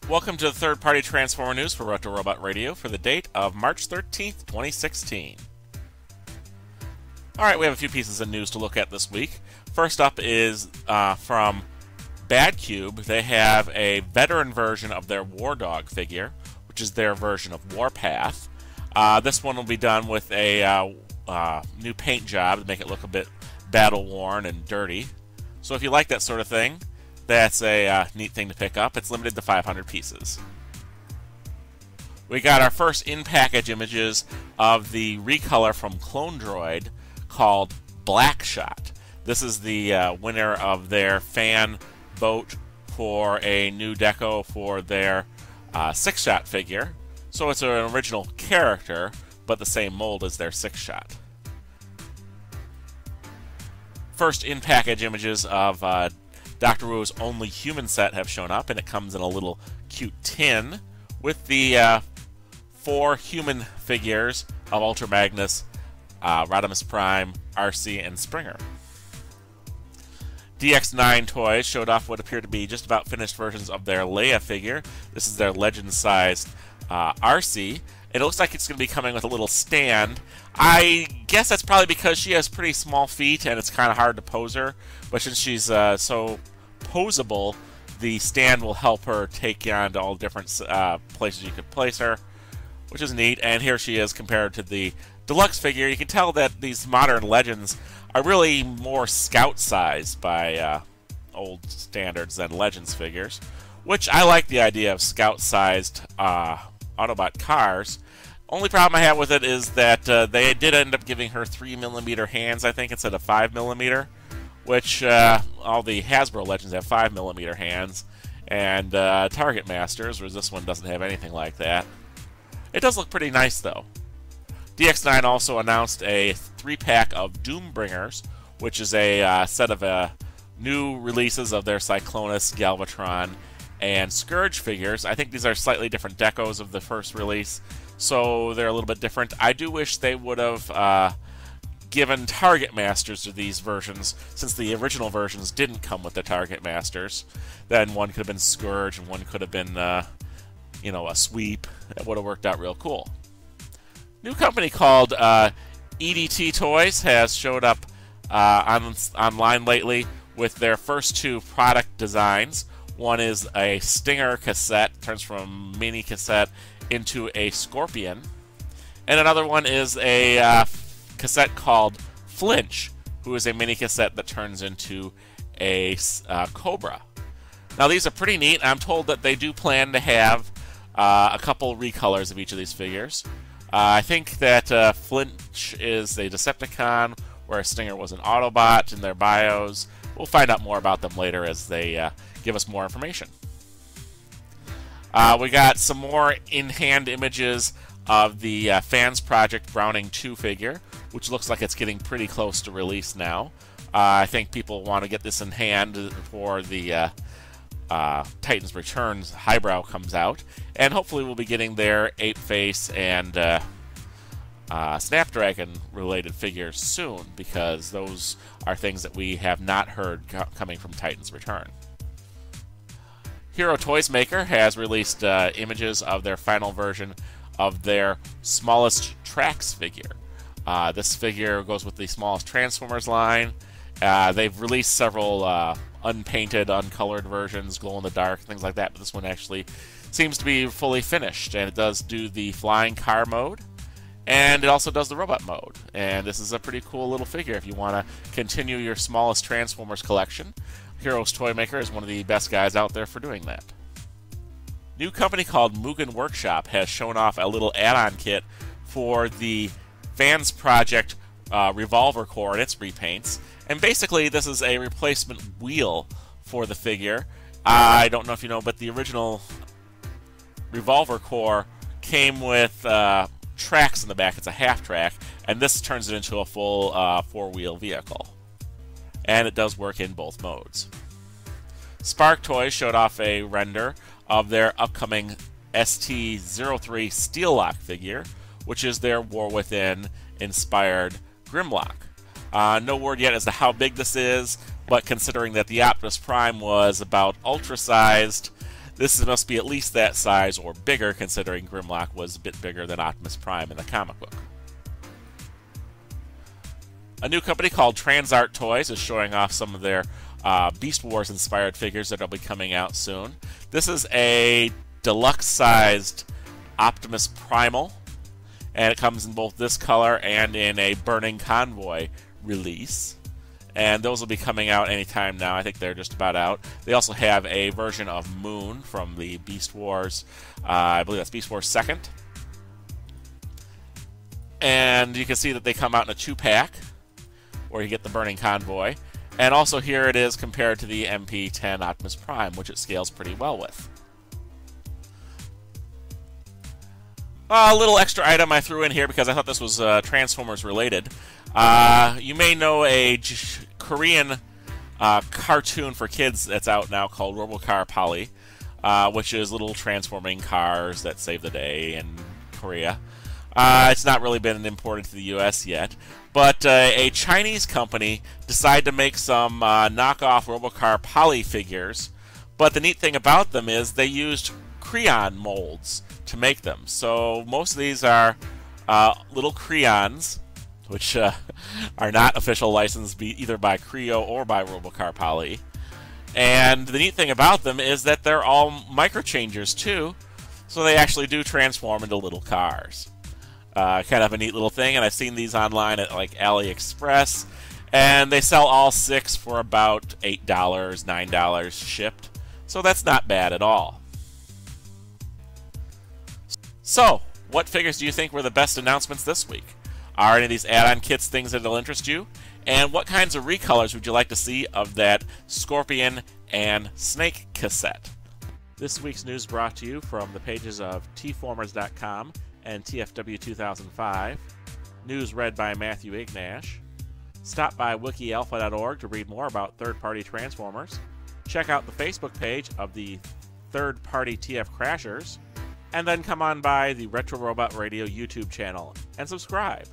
Welcome to the third-party Transformer News for Retro Robot Radio for the date of March 13th, 2016. Alright, we have a few pieces of news to look at this week. First up is from Badcube. They have a veteran version of their War Dog figure, which is their version of Warpath. This one will be done with a new paint job to make it look a bit battle-worn and dirty. So if you like that sort of thing, that's a neat thing to pick up. It's limited to 500 pieces. We got our first in-package images of the recolor from Clonedroid called Blackshot. This is the winner of their fan vote for a new deco for their 6-shot figure. So it's an original character, but the same mold as their 6-shot. First in-package images of Dr. Wu's Only Human set have shown up, and it comes in a little cute tin with the 4 human figures of Ultra Magnus, Rodimus Prime, RC, and Springer. DX9 Toys showed off what appear to be just about finished versions of their Leia figure. This is their legend-sized RC. It looks like it's going to be coming with a little stand. I guess that's probably because she has pretty small feet and it's kind of hard to pose her. But since she's so posable, the stand will help her take you on to all different places you could place her, which is neat. And here she is compared to the deluxe figure. You can tell that these modern legends are really more scout-sized by old standards than legends figures, which I like the idea of scout-sized Autobot cars. Only problem I have with it is that they did end up giving her 3mm hands, I think, instead of 5mm, which all the Hasbro legends have 5mm hands, and Target Masters, whereas this one doesn't have anything like that. It does look pretty nice, though. DX9 also announced a 3-pack of Doombringers, which is a set of new releases of their Cyclonus, Galvatron, and Scourge figures. I think these are slightly different decos of the first release, so they're a little bit different. I do wish they would have given Target Masters to these versions, since the original versions didn't come with the Target Masters. Then one could have been Scourge, and one could have been, a sweep. It would have worked out real cool. New company called EDT Toys has showed up online lately with their first 2 product designs. One is a Stinger cassette, turns from mini cassette into a Scorpion. And another one is a cassette called Flinch, who is a mini cassette that turns into a Cobra. Now these are pretty neat. I'm told that they do plan to have a couple recolors of each of these figures. I think that Flinch is a Decepticon, where Stinger was an Autobot in their bios. We'll find out more about them later as they give us more information. We got some more in-hand images of the FansProject Browning 2 figure, which looks like it's getting pretty close to release now. I think people want to get this in hand before the Titan's Returns highbrow comes out, and hopefully we'll be getting their Ape-Face and Snapdragon-related figures soon, because those are things that we have not heard coming from Titan's Return. Hero Toys Maker has released images of their final version of their Smallest Tracks figure. This figure goes with the Smallest Transformers line. They've released several unpainted, uncolored versions, glow-in-the-dark, things like that, but this one actually seems to be fully finished, and it does do the flying car mode, and it also does the robot mode. And this is a pretty cool little figure if you want to continue your Smallest Transformers collection. Heroes Toy Maker is one of the best guys out there for doing that. New company called Mugen Workshop has shown off a little add-on kit for the FansProject Revolver Core and its repaints. And basically, this is a replacement wheel for the figure. I don't know if you know, but the original Revolver Core came with tracks in the back. It's a half-track, and this turns it into a full 4-wheel vehicle. And it does work in both modes. Spark Toys showed off a render of their upcoming ST-03 Steel Lock figure, which is their War Within inspired Grimlock. No word yet as to how big this is, but considering that the Optimus Prime was about ultra-sized, This must be at least that size or bigger, considering Grimlock was a bit bigger than Optimus Prime in the comic book. A new company called TransArt Toys is showing off some of their Beast Wars inspired figures that will be coming out soon. This is a deluxe-sized Optimus Primal, and it comes in both this color and in a Burning Convoy release. And those will be coming out anytime now. I think they're just about out. They also have a version of Moon from the Beast Wars. I believe that's Beast Wars 2nd. And you can see that they come out in a 2-pack, where you get the Burning Convoy. And also here it is compared to the MP10 Optimus Prime, which it scales pretty well with. A little extra item I threw in here because I thought this was Transformers related. You may know a Korean cartoon for kids that's out now called Robocar Poly, which is little transforming cars that save the day in Korea. It's not really been imported to the US yet, but a Chinese company decided to make some knockoff Robocar Poly figures, but the neat thing about them is they used Kreon molds to make them. So most of these are little Kreons, which are not official licensed either by Creo or by Robocar Poly. And the neat thing about them is that they're all micro-changers too, so they actually do transform into little cars. Kind of a neat little thing, and I've seen these online at like AliExpress, and they sell all 6 for about $8, $9 shipped, so that's not bad at all. So, what figures do you think were the best announcements this week? Are any of these add-on kits things that will interest you? And what kinds of recolors would you like to see of that Scorpion and Snake cassette? This week's news brought to you from the pages of tformers.com and TFW2005. News read by Matthew Ignash. Stop by wikialpha.org to read more about third-party Transformers. Check out the Facebook page of the third-party TF Crashers. And then come on by the Retro Robot Radio YouTube channel and subscribe.